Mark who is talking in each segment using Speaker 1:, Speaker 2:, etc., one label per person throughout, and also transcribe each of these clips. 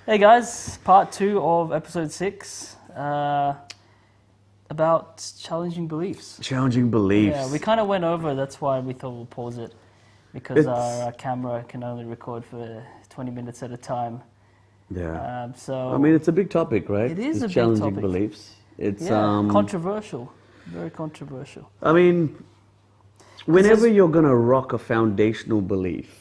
Speaker 1: Hey guys, part 2 of episode 6 about challenging beliefs.
Speaker 2: Challenging beliefs.
Speaker 1: Yeah, we kind of went over, that's why we thought we'll pause it, because our camera can only record for 20 minutes at a time.
Speaker 2: Yeah.
Speaker 1: So
Speaker 2: I mean, it's a big topic, right?
Speaker 1: It is
Speaker 2: it's
Speaker 1: a big
Speaker 2: challenging
Speaker 1: topic.
Speaker 2: beliefs. It's
Speaker 1: controversial, very controversial.
Speaker 2: I mean, whenever you're going to rock a foundational belief,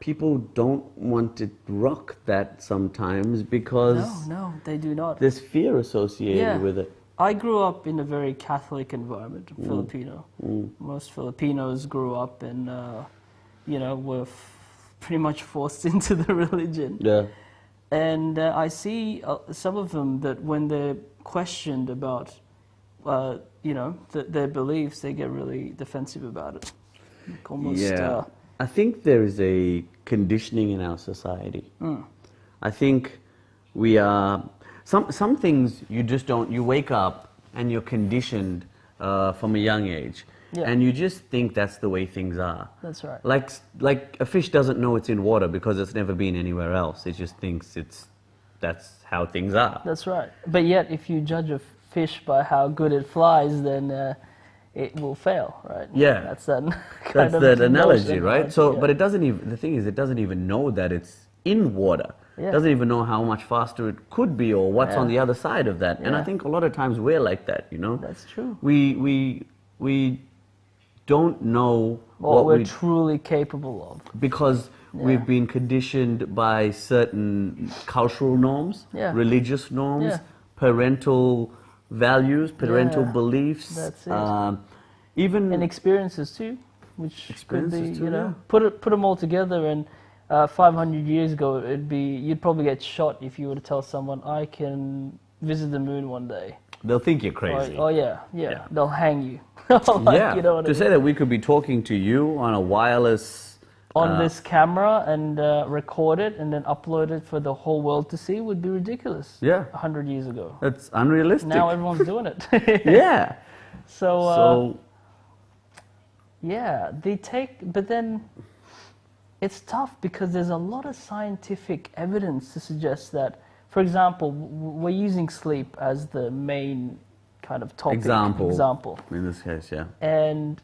Speaker 2: people don't want to rock that sometimes because
Speaker 1: No, they do not.
Speaker 2: There's fear associated with it.
Speaker 1: I grew up in a very Catholic environment, Filipino. Most Filipinos grew up and, were pretty much forced into the religion.
Speaker 2: Yeah.
Speaker 1: And I see some of them that when they're questioned about, their beliefs, they get really defensive about it. Almost,
Speaker 2: I think there is a conditioning in our society. I think we are... Some things you just don't... You wake up and you're conditioned from a young age. Yeah. And you just think that's the way things are.
Speaker 1: That's right.
Speaker 2: Like a fish doesn't know it's in water because it's never been anywhere else. It just thinks that's how things are.
Speaker 1: That's right. But yet, if you judge a fish by how good it flies, then it will fail, right?
Speaker 2: Yeah.
Speaker 1: That's that
Speaker 2: that's that analogy, right? So,
Speaker 1: yeah.
Speaker 2: but it doesn't even... The thing is, it doesn't even know that it's in water. Yeah. Doesn't even know how much faster it could be or what's on the other side of that. And I think a lot of times we're like that, you know?
Speaker 1: That's true.
Speaker 2: We don't know
Speaker 1: what we're truly capable of.
Speaker 2: Because we've been conditioned by certain cultural norms, religious norms, parental values, parental beliefs.
Speaker 1: That's it.
Speaker 2: Even
Speaker 1: and experiences too, which could be, put them all together, and 500 years ago, you'd probably get shot if you were to tell someone, I can visit the moon one day.
Speaker 2: They'll think you're crazy.
Speaker 1: Yeah. They'll hang you.
Speaker 2: You know what I mean? Say that we could be talking to you on a wireless...
Speaker 1: on this camera and record it and then upload it for the whole world to see would be ridiculous.
Speaker 2: Yeah.
Speaker 1: 100 years ago.
Speaker 2: That's unrealistic.
Speaker 1: Now everyone's doing it.
Speaker 2: Yeah.
Speaker 1: So but then it's tough because there's a lot of scientific evidence to suggest that, for example, we're using sleep as the main kind of topic. Example.
Speaker 2: In this case, yeah.
Speaker 1: And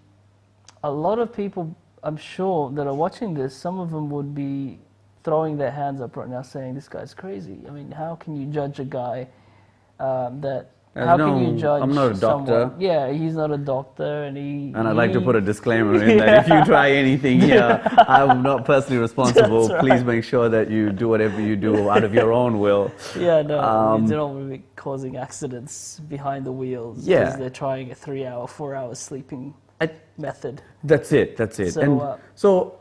Speaker 1: a lot of people, I'm sure, that are watching this, some of them would be throwing their hands up right now saying, this guy's crazy. I mean, how can you judge a guy can you judge
Speaker 2: I'm not a doctor.
Speaker 1: Someone? Yeah, he's not a doctor, and
Speaker 2: I'd like to put a disclaimer in that if you try anything here, I'm not personally responsible.
Speaker 1: Right.
Speaker 2: Please make sure that you do whatever you do out of your own will.
Speaker 1: Yeah, no, you don't want to be causing accidents behind the wheels because they're trying a 3-hour, 4-hour sleeping method.
Speaker 2: That's it. So,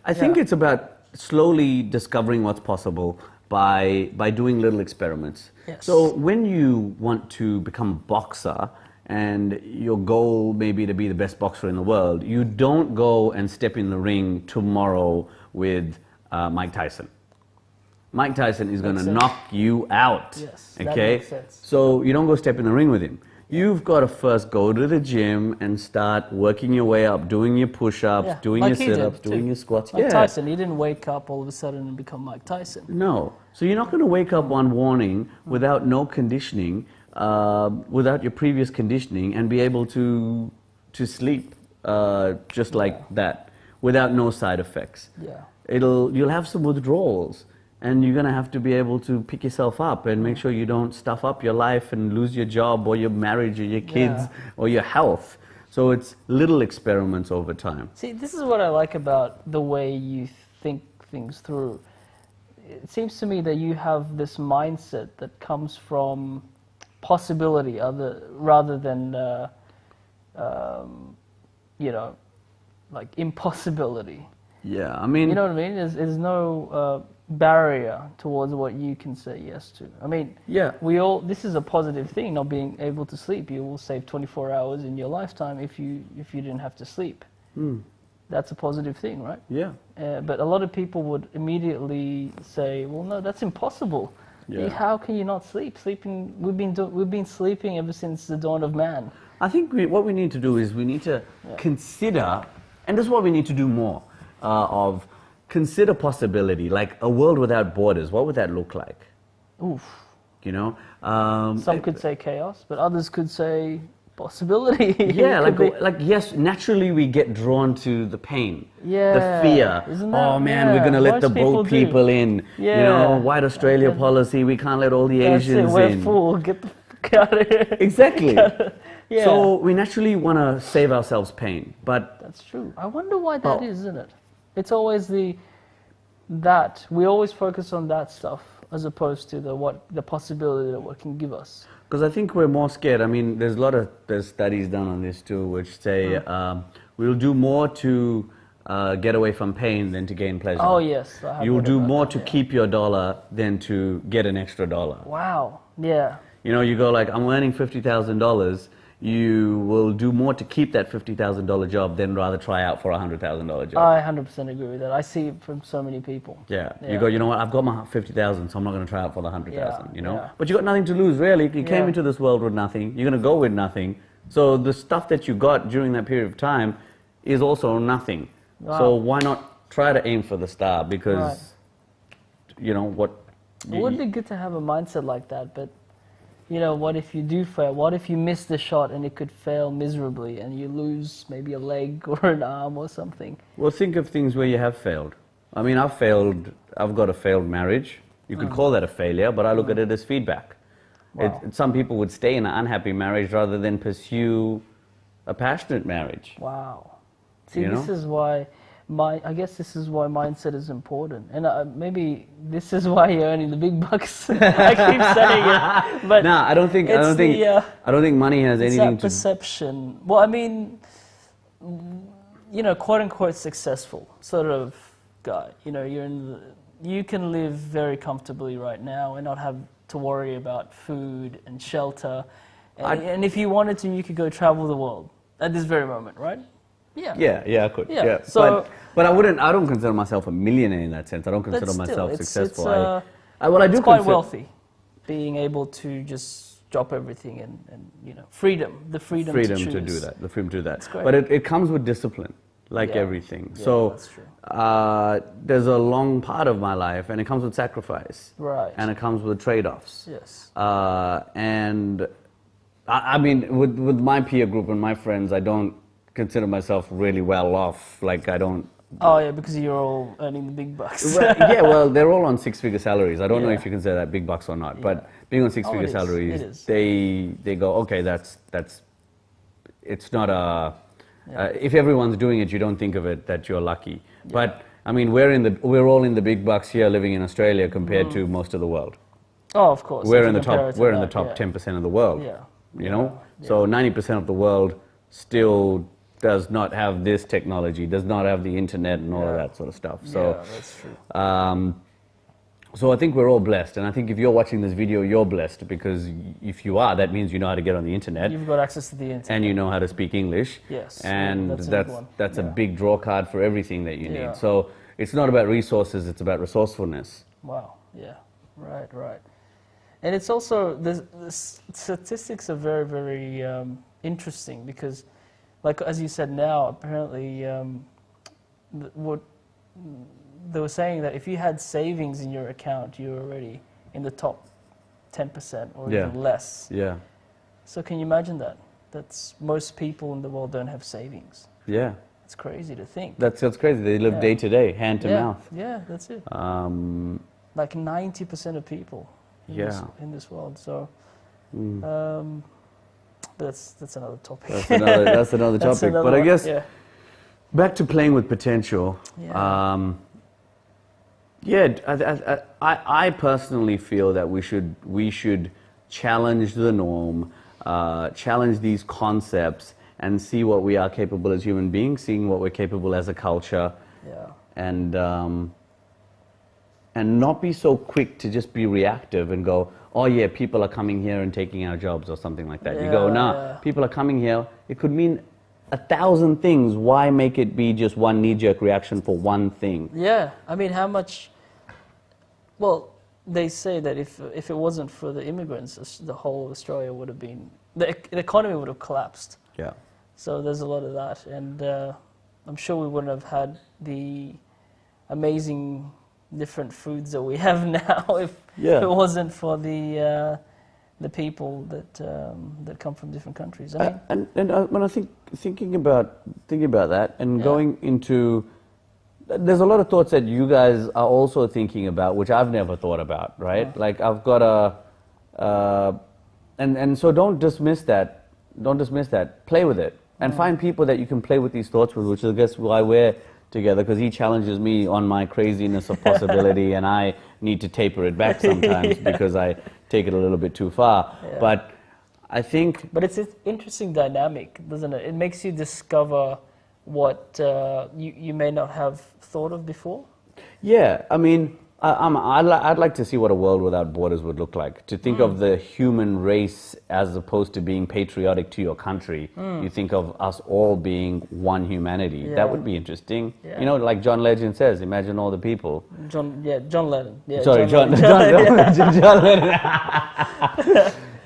Speaker 2: I think it's about slowly discovering what's possible by doing little experiments.
Speaker 1: Yes.
Speaker 2: So when you want to become a boxer and your goal may be to be the best boxer in the world, you don't go and step in the ring tomorrow with Mike Tyson. Mike Tyson is going to knock you out.
Speaker 1: Yes,
Speaker 2: okay?
Speaker 1: That makes sense.
Speaker 2: So you don't go step in the ring with him. You've got to first go to the gym and start working your way up, doing your push-ups, doing your sit-ups, doing your squats.
Speaker 1: Mike Tyson, he didn't wake up all of a sudden and become Mike Tyson.
Speaker 2: No. So you're not going to wake up one morning without no conditioning, without your previous conditioning, and be able to sleep just like that, without no side effects.
Speaker 1: Yeah.
Speaker 2: You'll have some withdrawals. And you're going to have to be able to pick yourself up and make sure you don't stuff up your life and lose your job or your marriage or your kids or your health. So it's little experiments over time.
Speaker 1: See, this is what I like about the way you think things through. It seems to me that you have this mindset that comes from possibility rather than, like impossibility.
Speaker 2: Yeah, I mean...
Speaker 1: You know what I mean? There's no... barrier towards what you can say yes to. I mean, this is a positive thing, not being able to sleep. You will save 24 hours in your lifetime if you didn't have to sleep. That's a positive thing, right?
Speaker 2: Yeah.
Speaker 1: But a lot of people would immediately say, well, no, that's impossible. Yeah. How can you not sleep? We've been sleeping ever since the dawn of man.
Speaker 2: I think what we need to do is we need to consider, and this is what we need to do more of, consider possibility, like a world without borders. What would that look like?
Speaker 1: Oof.
Speaker 2: You know?
Speaker 1: Some could say chaos, but others could say possibility.
Speaker 2: Yeah, like yes, naturally we get drawn to the pain, the fear.
Speaker 1: Isn't that,
Speaker 2: oh man, we're gonna let the boat people in.
Speaker 1: Yeah.
Speaker 2: You know, white Australia policy. We can't let all the Asians
Speaker 1: We're
Speaker 2: in.
Speaker 1: full. Get the fuck out of here.
Speaker 2: Exactly.
Speaker 1: Yeah.
Speaker 2: So we naturally want to save ourselves pain, but
Speaker 1: that's true. I wonder why that is, isn't it? It's always we always focus on that stuff as opposed to the possibility that what can give us.
Speaker 2: Because I think we're more scared. I mean, there's studies done on this too, which say we'll do more to get away from pain than to gain pleasure.
Speaker 1: Oh yes,
Speaker 2: you'll do more to keep your dollar than to get an extra dollar.
Speaker 1: Wow. Yeah.
Speaker 2: You know, you go like, I'm earning $50,000. You will do more to keep that $50,000 job than rather try out for a $100,000 job.
Speaker 1: I 100% agree with that. I see it from so many people.
Speaker 2: Yeah. You go, you know what, I've got my 50,000, so I'm not going to try out for the 100,000, you know?
Speaker 1: Yeah.
Speaker 2: But you got nothing to lose, really. You came into this world with nothing. You're going to go with nothing. So the stuff that you got during that period of time is also nothing. Wow. So why not try to aim for the star? Because, you know, what...
Speaker 1: It would be good to have a mindset like that, but... You know, what if you do fail? What if you miss the shot and it could fail miserably and you lose maybe a leg or an arm or something?
Speaker 2: Well, think of things where you have failed. I mean, I've got a failed marriage. You could call that a failure, but I look at it as feedback. Wow. Some people would stay in an unhappy marriage rather than pursue a passionate marriage.
Speaker 1: Wow. See, this is why... I guess this is why mindset is important, and maybe this is why you're earning the big bucks. I keep saying it, but
Speaker 2: no, I don't think money has anything to.
Speaker 1: Perception. Well, I mean, you know, quote unquote successful sort of guy. You know, you can live very comfortably right now and not have to worry about food and shelter, and if you wanted to, you could go travel the world at this very moment, right? Yeah,
Speaker 2: I could.
Speaker 1: Yeah. So,
Speaker 2: but I don't consider myself a millionaire in that sense. I don't consider myself successful.
Speaker 1: It's quite wealthy, being able to just drop everything and you know, the freedom to
Speaker 2: do that. The freedom to do that.
Speaker 1: That's great.
Speaker 2: But it comes with discipline, like everything.
Speaker 1: Yeah,
Speaker 2: so
Speaker 1: that's true.
Speaker 2: there's a long part of my life, and it comes with sacrifice.
Speaker 1: Right.
Speaker 2: And it comes with trade-offs.
Speaker 1: Yes.
Speaker 2: And I mean, with my peer group and my friends, I don't consider myself really well off. Like, I don't...
Speaker 1: Oh yeah, because you're all earning the big bucks.
Speaker 2: Yeah, well, they're all on six-figure salaries. I don't know if you consider that big bucks or not, but being on six-figure salaries, they go, okay, that's it's not a... if everyone's doing it, you don't think of it that you're lucky. Yeah. But, I mean, we're all in the big bucks here living in Australia compared to most of the world.
Speaker 1: Oh, of course.
Speaker 2: We're in the top 10% of the world.
Speaker 1: Yeah.
Speaker 2: You know? Yeah. So 90% of the world still does not have this technology, does not have the internet and all of that sort of stuff. So,
Speaker 1: that's true.
Speaker 2: So I think we're all blessed, and I think if you're watching this video, you're blessed, because if you are, that means you know how to get on the internet.
Speaker 1: You've got access to the internet.
Speaker 2: And you know how to speak English.
Speaker 1: Yes.
Speaker 2: And that's a big draw card for everything that you need. So it's not about resources, it's about resourcefulness.
Speaker 1: Wow, yeah, right. And it's also, the statistics are very, very interesting, because like, as you said now, apparently, what they were saying that if you had savings in your account, you were already in the top 10% or even less.
Speaker 2: Yeah.
Speaker 1: So can you imagine that? That's most people in the world don't have savings.
Speaker 2: Yeah.
Speaker 1: It's crazy to think.
Speaker 2: That's crazy. They live day to day, hand to mouth.
Speaker 1: Yeah, that's it. Like 90% of people in this world. So. That's another topic.
Speaker 2: That's another topic. But I guess back to playing with potential. I personally feel that we should challenge the norm, challenge these concepts, and see what we are capable as human beings, seeing what we're capable as a culture, and not be so quick to just be reactive and go, oh yeah, people are coming here and taking our jobs or something like that. You go, nah, people are coming here. It could mean 1,000 things. Why make it be just one knee-jerk reaction for one thing?
Speaker 1: Yeah, I mean, how much... Well, they say that if it wasn't for the immigrants, the whole of Australia would have been... The economy would have collapsed.
Speaker 2: Yeah.
Speaker 1: So there's a lot of that. And I'm sure we wouldn't have had the amazing different foods that we have now if it wasn't for the people that come from different countries. I mean,
Speaker 2: and when I thinking about that and going into, there's a lot of thoughts that you guys are also thinking about, which I've never thought about, right? Like I've got and so don't dismiss that. Don't dismiss that. Play with it and find people that you can play with these thoughts with, which is I guess why we're together, because he challenges me on my craziness of possibility and I need to taper it back sometimes because I take it a little bit too far. But I think...
Speaker 1: But it's an interesting dynamic, doesn't it? It makes you discover what you may not have thought of before.
Speaker 2: Yeah, I mean, I'd like to see what a world without borders would look like. To think of the human race as opposed to being patriotic to your country. You think of us all being one humanity. That would be interesting. You know, like John Legend says, imagine all the people.
Speaker 1: John Lennon. Yeah,
Speaker 2: sorry, John Lennon.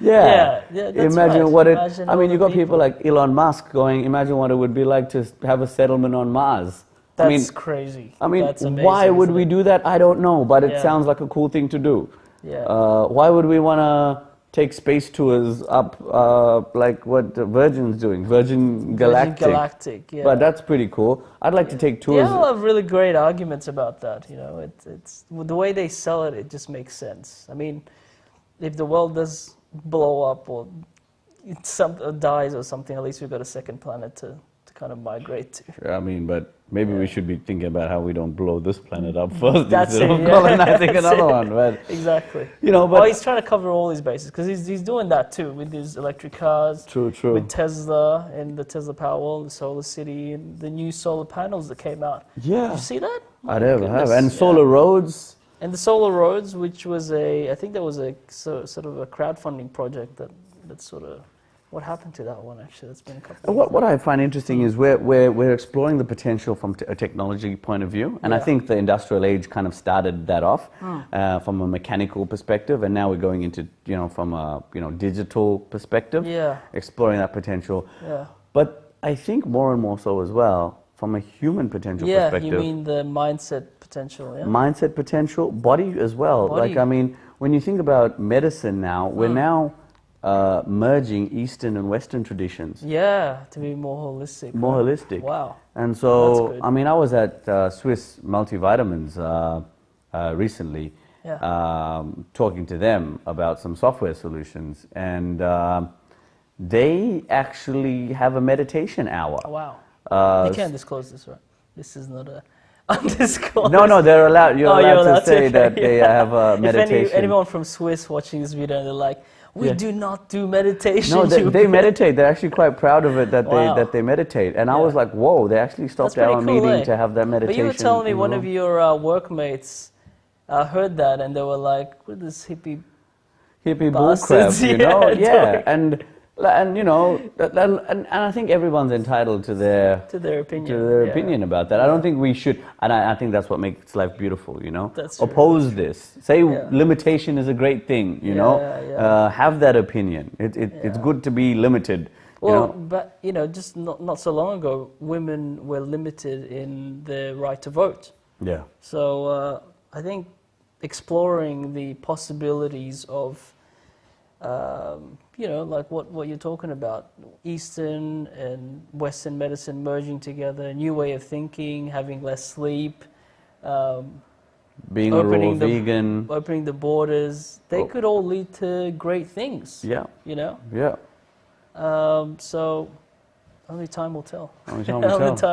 Speaker 2: Yeah, that's
Speaker 1: right.
Speaker 2: Imagine what it...
Speaker 1: Imagine
Speaker 2: I mean, you got people like Elon Musk going, imagine what it would be like to have a settlement on Mars.
Speaker 1: That's crazy.
Speaker 2: I mean,
Speaker 1: that's amazing,
Speaker 2: why would we do that? I don't know, but it sounds like a cool thing to do. Why would we want to take space tours up like what Virgin's doing, Virgin Galactic? But that's pretty cool. I'd like to take tours.
Speaker 1: Yeah, I have really great arguments about that. You know, it's the way they sell it. It just makes sense. I mean, if the world does blow up or dies or something, at least we've got a second planet to kind of migrate to.
Speaker 2: I mean, but maybe we should be thinking about how we don't blow this planet up first
Speaker 1: That's
Speaker 2: instead
Speaker 1: it,
Speaker 2: of colonizing another one. But
Speaker 1: exactly.
Speaker 2: You know, but
Speaker 1: he's trying to cover all his bases because he's doing that too with his electric cars.
Speaker 2: True.
Speaker 1: With Tesla and the Tesla Powerwall, the SolarCity, and the new solar panels that came out.
Speaker 2: Yeah.
Speaker 1: Did you see that?
Speaker 2: I never have. And solar roads.
Speaker 1: And the solar roads, which was I think that was a sort of a crowdfunding project that sort of. What happened to that one, actually? That's been a couple of years.
Speaker 2: What I find interesting is we're exploring the potential from a technology point of view, and I think the industrial age kind of started that off from a mechanical perspective, and now we're going into from a digital perspective, exploring that potential. But I think more and more so as well from a human potential perspective.
Speaker 1: You mean the mindset potential?
Speaker 2: Mindset potential, body as well.
Speaker 1: Body.
Speaker 2: Like I mean, when you think about medicine now, we're now merging Eastern and Western traditions.
Speaker 1: Yeah, to be more holistic.
Speaker 2: More holistic.
Speaker 1: Wow.
Speaker 2: And so, I mean, I was at Swiss Multivitamins recently, talking to them about some software solutions, and they actually have a meditation hour.
Speaker 1: Wow. You can't disclose this, right? This is not a undisclosed.
Speaker 2: No, they're allowed. You're allowed to say that they have a meditation.
Speaker 1: If anyone from Swiss watching this video, they're like, we do not do meditation.
Speaker 2: No, they meditate. They're actually quite proud of it that they meditate. And I was like, whoa, they actually stopped our meeting to have that meditation.
Speaker 1: But you were telling me one of your workmates heard that and they were like, what is this hippie
Speaker 2: bullcrap, you know? And I think everyone's entitled to their opinion about that. I don't think we should, and I think that's what makes life beautiful, you know.
Speaker 1: That's
Speaker 2: Oppose this. Say limitation is a great thing, you know. Have that opinion. It's good to be limited.
Speaker 1: Well, but just not so long ago, women were limited in their right to vote.
Speaker 2: Yeah.
Speaker 1: So I think exploring the possibilities of like what you're talking about, Eastern and Western medicine merging together, a new way of thinking, having less sleep,
Speaker 2: being a raw vegan,
Speaker 1: opening the borders, they could all lead to great things.
Speaker 2: Yeah.
Speaker 1: Yeah. So only time will tell.
Speaker 2: Only time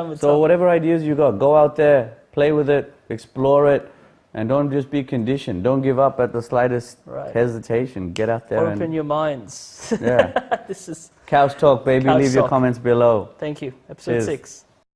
Speaker 2: will tell. Whatever ideas you got, go out there, play with it, explore it. And don't just be conditioned. Don't give up at the slightest hesitation. Get out there
Speaker 1: and open your minds.
Speaker 2: Yeah.
Speaker 1: This is
Speaker 2: Couch Talk, baby. Leave your comments below.
Speaker 1: Thank you. Episode 6.